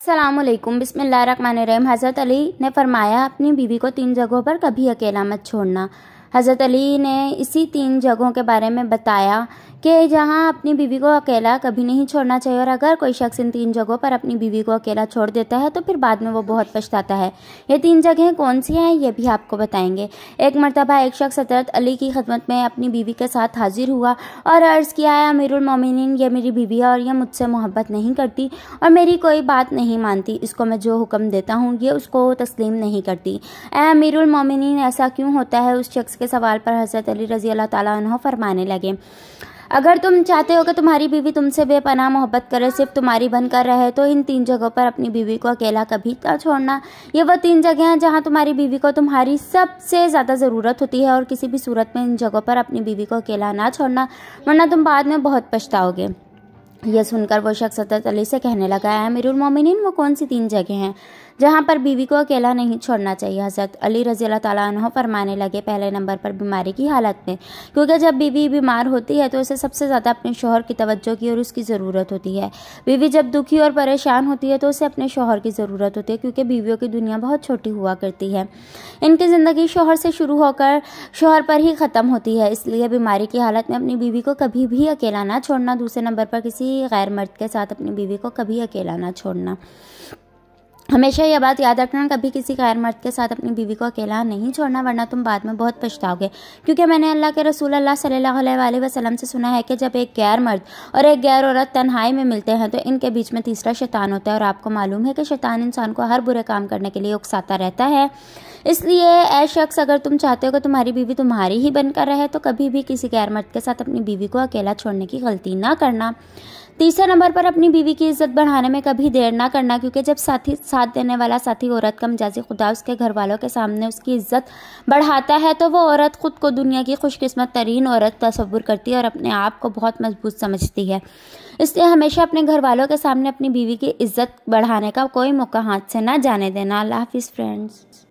अस्सलामुअलैकुम बिस्मिल्लाहिर्रहमानिर्रहीम। हज़रत अली ने फरमाया अपनी बीवी को 3 जगहों पर कभी अकेला मत छोड़ना। हज़रत अली ने इसी 3 जगहों के बारे में बताया कि जहां अपनी बीवी को अकेला कभी नहीं छोड़ना चाहिए, और अगर कोई शख्स इन 3 जगहों पर अपनी बीवी को अकेला छोड़ देता है तो फिर बाद में वो बहुत पछताता है। ये 3 जगहें कौन सी हैं ये भी आपको बताएंगे। एक मरतबा एक शख्स हज़रत अली की खिदमत में अपनी बीवी के साथ हाजिर हुआ और अर्ज़ किया, है अमीरुल मोमिनीन, ये मेरी बीवी है और ये मुझसे मोहब्बत नहीं करती और मेरी कोई बात नहीं मानती। इसको मैं जो हुक्म देता हूँ ये उसको तस्लीम नहीं करती। ए अमीरुल मोमिनीन, ऐसा क्यों होता है? उस शख्स के सवाल पर हज़रत अली रज़ी अल्लाह ताला अन्हु फरमाने लगे, अगर तुम चाहते हो कि तुम्हारी बीवी तुमसे बेपनाह मोहब्बत करे, सिर्फ तुम्हारी बनकर रहे, तो इन 3 जगहों पर अपनी बीवी को अकेला कभी ना छोड़ना। ये वो 3 जगह हैं जहां तुम्हारी बीवी को तुम्हारी सबसे ज़्यादा ज़रूरत होती है, और किसी भी सूरत में इन जगहों पर अपनी बीवी को अकेला ना छोड़ना, वरना तुम बाद में बहुत पछताओगे। यह सुनकर वो शख्स हज़रत अली से कहने लगा, है अमीरुल मोमिनीन, वो कौन सी 3 जगह हैं जहाँ पर बीवी को अकेला नहीं छोड़ना चाहिए? हज़रत अली रज़ी अल्लाह ताला अन्हु फरमाने लगे, पहले नंबर पर बीमारी की हालत में, क्योंकि जब बीवी बीमार होती है तो उसे सबसे ज़्यादा अपने शौहर की तवज्जो की और उसकी ज़रूरत होती है। बीवी जब दुखी और परेशान होती है तो उसे अपने शौहर की ज़रूरत होती है, क्योंकि बीवियों की दुनिया बहुत छोटी हुआ करती है। इनकी ज़िंदगी शौहर से शुरू होकर शौहर पर ही ख़त्म होती है, इसलिए बीमारी की हालत में अपनी बीवी को कभी भी अकेला ना छोड़ना। दूसरे नंबर पर किसी गैर मर्द के साथ अपनी बीवी को कभी अकेला ना छोड़ना। हमेशा यह बात याद रखना, कभी किसी गैर मर्द के साथ अपनी बीवी को अकेला नहीं छोड़ना, वरना तुम बाद में बहुत पछताओगे। क्योंकि मैंने अल्लाह के रसूल अल्लाह सल्लल्लाहु अलैहि वसल्लम से सुना है कि जब एक गैर मर्द और एक गैर औरत तन्हाई में मिलते हैं तो इनके बीच में तीसरा शैतान होता है, और आपको मालूम है कि शैतान इंसान को हर बुरे काम करने के लिए उकसाता रहता है। इसलिए ऐ शख्स, अगर तुम चाहते हो कि तुम्हारी बीवी तुम्हारी ही बनकर रहे तो कभी भी किसी गैर मर्द के साथ अपनी बीवी को अकेला छोड़ने की गलती ना करना। तीसरे नंबर पर अपनी बीवी की इज्जत बढ़ाने में कभी देर ना करना, क्योंकि जब साथ देने वाला साथी औरत का मिजाजी खुदा उसके घर वालों के सामने उसकी इज्जत बढ़ाता है तो वो औरत खुद को दुनिया की खुशकिस्मत तरीन औरत तस्वुर करती है और अपने आप को बहुत मजबूत समझती है। इसलिए हमेशा अपने घर वालों के सामने अपनी बीवी की इज्जत बढ़ाने का कोई मौका हाथ से ना जाने देना। अल्लाह हाफिज़ फ्रेंड्स।